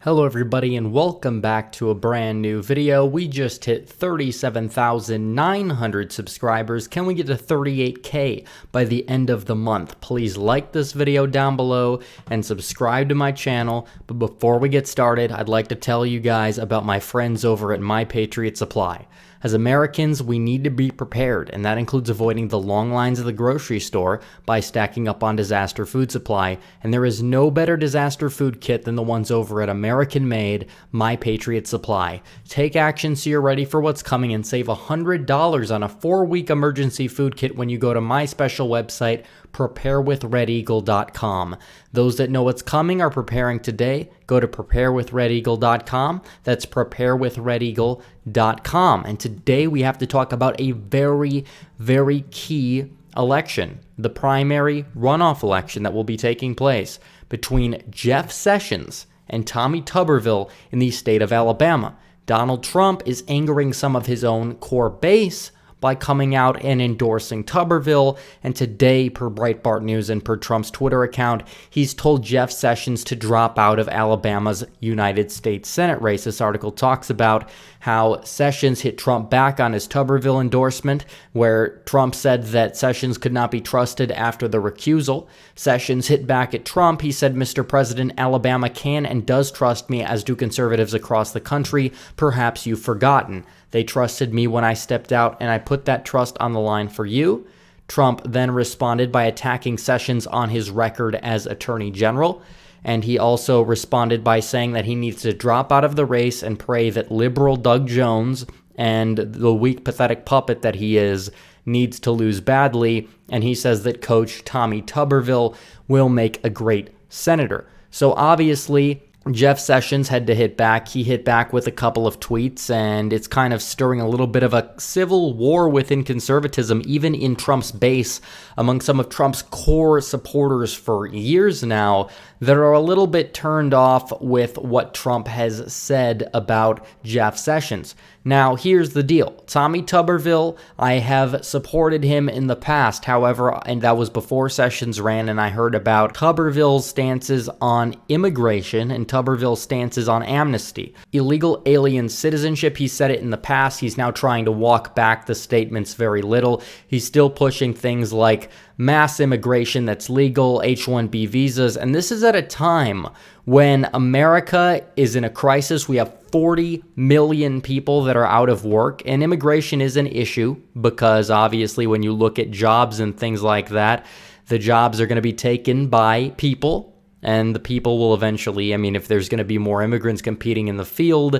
Hello everybody and welcome back to a brand new video. We just hit 37,900 subscribers. Can we get to 38K by the end of the month? Please like this video down below and subscribe to my channel. But before we get started, I'd like to tell you guys about my friends over at My Patriot Supply. As Americans, we need to be prepared, and that includes avoiding the long lines of the grocery store by stacking up on disaster food supply, and there is no better disaster food kit than the ones over at American-made My Patriot Supply. Take action so you're ready for what's coming and save $100 on a 4-week emergency food kit when you go to my special website, preparewithredeagle.com. Those that know what's coming are preparing today. Go to preparewithredeagle.com. That's preparewithredeagle.com. And today we have to talk about a very, very key election, the primary runoff election that will be taking place between Jeff Sessions and Tommy Tuberville in the state of Alabama. Donald Trump is angering some of his own core base by coming out and endorsing Tuberville, and today, per Breitbart News and per Trump's Twitter account, he's told Jeff Sessions to drop out of Alabama's United States Senate race. This article talks about how Sessions hit Trump back on his Tuberville endorsement, where Trump said that Sessions could not be trusted after the recusal. Sessions hit back at Trump. He said, "Mr. President, Alabama can and does trust me, as do conservatives across the country. Perhaps you've forgotten. They trusted me when I stepped out, and I put that trust on the line for you." Trump then responded by attacking Sessions on his record as Attorney General, and he also responded by saying that he needs to drop out of the race and pray that liberal Doug Jones and the weak, pathetic puppet that he is needs to lose badly, and he says that Coach Tommy Tuberville will make a great senator. So obviously, Jeff Sessions had to hit back. He hit back with a couple of tweets, and it's kind of stirring a little bit of a civil war within conservatism, even in Trump's base, among some of Trump's core supporters for years now, that are a little bit turned off with what Trump has said about Jeff Sessions. Now, here's the deal. Tommy Tuberville, I have supported him in the past. However, and that was before Sessions ran, and I heard about Tuberville's stances on immigration and Tuberville's stances on amnesty. Illegal alien citizenship, he said it in the past. He's now trying to walk back the statements very little. He's still pushing things like mass immigration that's legal, H-1B visas, and this is at a time when America is in a crisis. We have 40 million people that are out of work, and immigration is an issue because obviously when you look at jobs and things like that, the jobs are going to be taken by people, and the people will eventually, if there's going to be more immigrants competing in the field,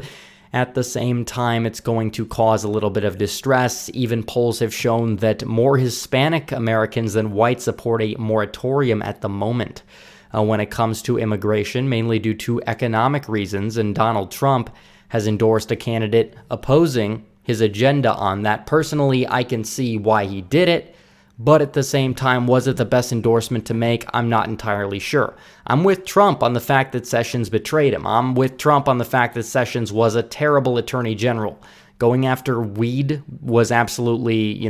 at the same time, it's going to cause a little bit of distress. Even polls have shown that more Hispanic Americans than white support a moratorium at the moment when it comes to immigration, mainly due to economic reasons, and Donald Trump has endorsed a candidate opposing his agenda on that. Personally, I can see why he did it, but at the same time, was it the best endorsement to make? I'm not entirely sure. I'm with Trump on the fact that Sessions betrayed him. I'm with Trump on the fact that Sessions was a terrible attorney general. Going after weed was absolutely,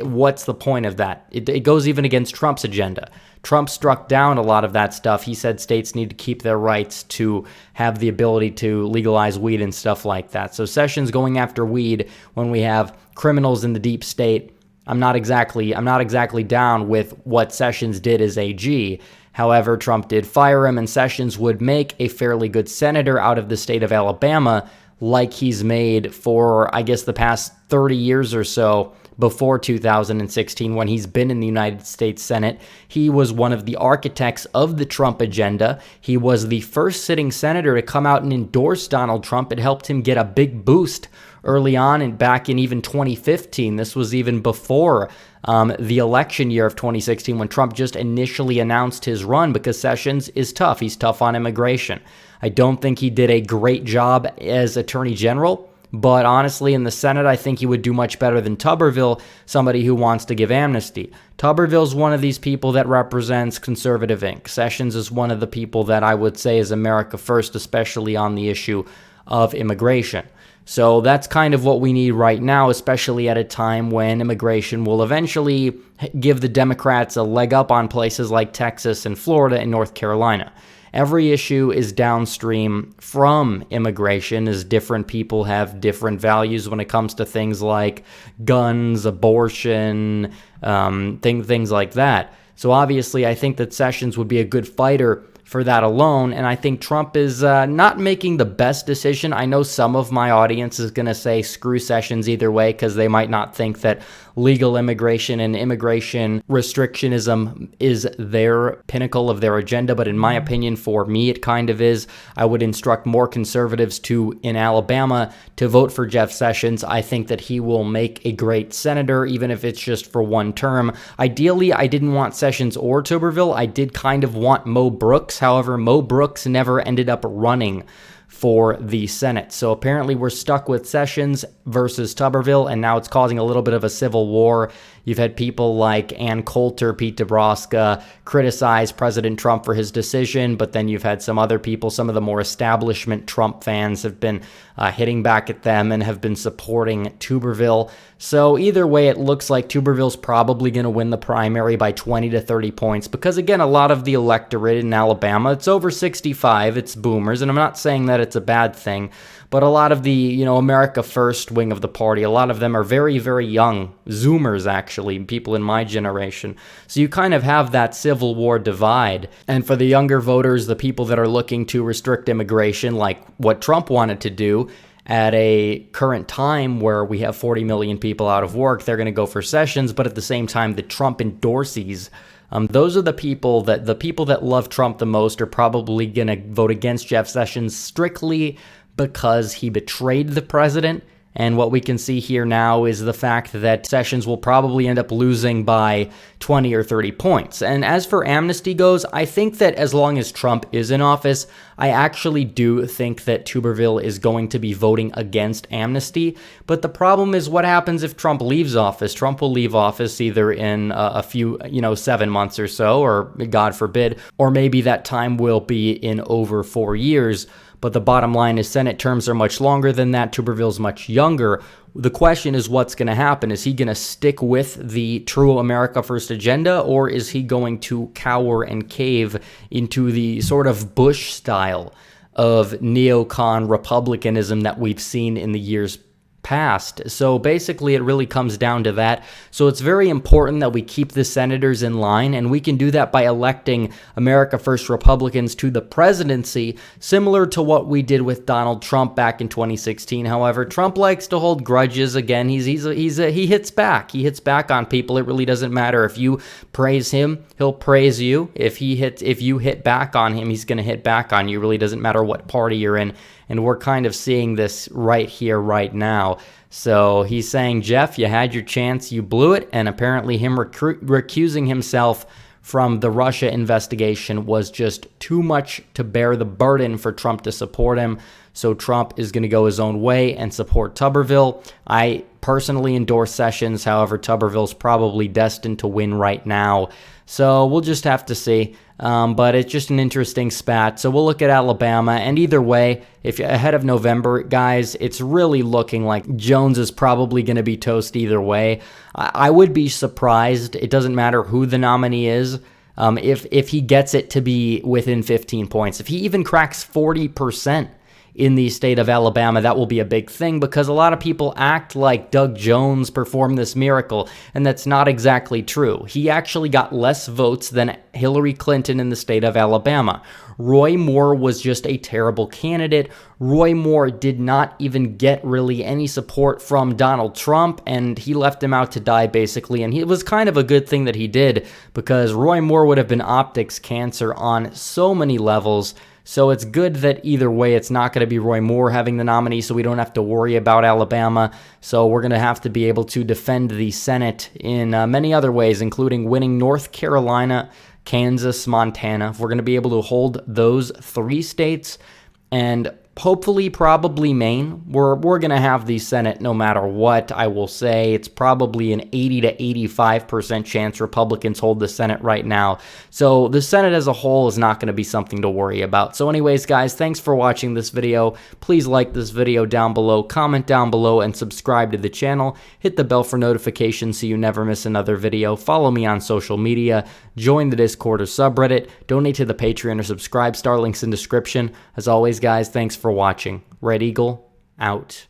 what's the point of that? It goes even against Trump's agenda. Trump struck down a lot of that stuff. He said states need to keep their rights to have the ability to legalize weed and stuff like that. So Sessions going after weed when we have criminals in the deep state, I'm not exactly down with what Sessions did as AG. However, Trump did fire him, and Sessions would make a fairly good senator out of the state of Alabama, like he's made for, I guess, the past 30 years or so before 2016 when he's been in the United States Senate. He was one of the architects of the Trump agenda. He was the first sitting senator to come out and endorse Donald Trump. It helped him get a big boost early on and back in even 2015. This was even before the election year of 2016 when Trump just initially announced his run, because Sessions is tough. He's tough on immigration. I don't think he did a great job as Attorney General, but honestly, in the Senate, I think he would do much better than Tuberville, somebody who wants to give amnesty. Tuberville's one of these people that represents conservative ink. Sessions is one of the people that I would say is America first, especially on the issue of immigration. So that's kind of what we need right now, especially at a time when immigration will eventually give the Democrats a leg up on places like Texas and Florida and North Carolina. Every issue is downstream from immigration, as different people have different values when it comes to things like guns, abortion, things like that. So obviously, I think that Sessions would be a good fighter for that alone, and I think Trump is not making the best decision. I know some of my audience is going to say screw Sessions either way because they might not think that legal immigration and immigration restrictionism is their pinnacle of their agenda, but in my opinion, for me, it kind of is. I would instruct more conservatives in Alabama to vote for Jeff Sessions. I think that he will make a great senator, even if it's just for one term. Ideally, I didn't want Sessions or Tuberville. I did kind of want Mo Brooks. However, Mo Brooks never ended up running for the Senate. So apparently we're stuck with Sessions versus Tuberville, and now it's causing a little bit of a civil war. You've had people like Ann Coulter, Pete Nebraska, criticize President Trump for his decision, but then you've had some other people, some of the more establishment Trump fans have been hitting back at them and have been supporting Tuberville. So either way, it looks like Tuberville's probably going to win the primary by 20 to 30 points because, again, a lot of the electorate in Alabama, it's over 65, it's boomers, and I'm not saying that it's a bad thing, but a lot of the, America First wing of the party, a lot of them are very, very young, Zoomers actually, people in my generation. So you kind of have that Civil War divide. And for the younger voters, the people that are looking to restrict immigration, like what Trump wanted to do, at a current time where we have 40 million people out of work, they're going to go for Sessions, but at the same time, the Trump endorsees, those are the people that love Trump the most are probably going to vote against Jeff Sessions strictly because he betrayed the president. And what we can see here now is the fact that Sessions will probably end up losing by 20 or 30 points. And as for amnesty goes, I think that as long as Trump is in office, I actually do think that Tuberville is going to be voting against amnesty. But the problem is what happens if Trump leaves office? Trump will leave office either in a few, 7 months or so, or God forbid, or maybe that time will be in over 4 years. But the bottom line is Senate terms are much longer than that. Tuberville's much younger. The question is what's going to happen. Is he going to stick with the true America First agenda, or is he going to cower and cave into the sort of Bush style of neocon republicanism that we've seen in the years past? So basically it really comes down to that. So it's very important that we keep the senators in line, and we can do that by electing America First Republicans to the presidency, similar to what we did with Donald Trump back in 2016. However, Trump likes to hold grudges. Again, he hits back. He hits back on people. It really doesn't matter if you praise him, he'll praise you. If you hit back on him, he's going to hit back on you. It really doesn't matter what party you're in. And we're kind of seeing this right here, right now. So he's saying, Jeff, you had your chance, you blew it. And apparently him recusing himself from the Russia investigation was just too much to bear the burden for Trump to support him. So Trump is going to go his own way and support Tuberville. I personally endorse Sessions. However, Tuberville's probably destined to win right now. So we'll just have to see. But it's just an interesting spat. So we'll look at Alabama. And either way, if you're ahead of November, guys, it's really looking like Jones is probably going to be toast either way. I would be surprised. It doesn't matter who the nominee is. If he gets it to be within 15 points, if he even cracks 40% in the state of Alabama, that will be a big thing because a lot of people act like Doug Jones performed this miracle, and that's not exactly true. He actually got less votes than Hillary Clinton in the state of Alabama. Roy Moore was just a terrible candidate. Roy Moore did not even get really any support from Donald Trump, and he left him out to die basically, and it was kind of a good thing that he did because Roy Moore would have been optics cancer on so many levels. So it's good that either way, it's not going to be Roy Moore having the nominee, so we don't have to worry about Alabama. So we're going to have to be able to defend the Senate in many other ways, including winning North Carolina, Kansas, Montana. If we're going to be able to hold those 3 states and hopefully, probably Maine. We're going to have the Senate no matter what. I will say it's probably an 80 to 85% chance Republicans hold the Senate right now. So the Senate as a whole is not going to be something to worry about. So anyways, guys, thanks for watching this video. Please like this video down below, comment down below, and subscribe to the channel. Hit the bell for notifications so you never miss another video. Follow me on social media. Join the Discord or subreddit. Donate to the Patreon or subscribe. Star links in description. As always, guys, thanks for watching. Red Eagle, out.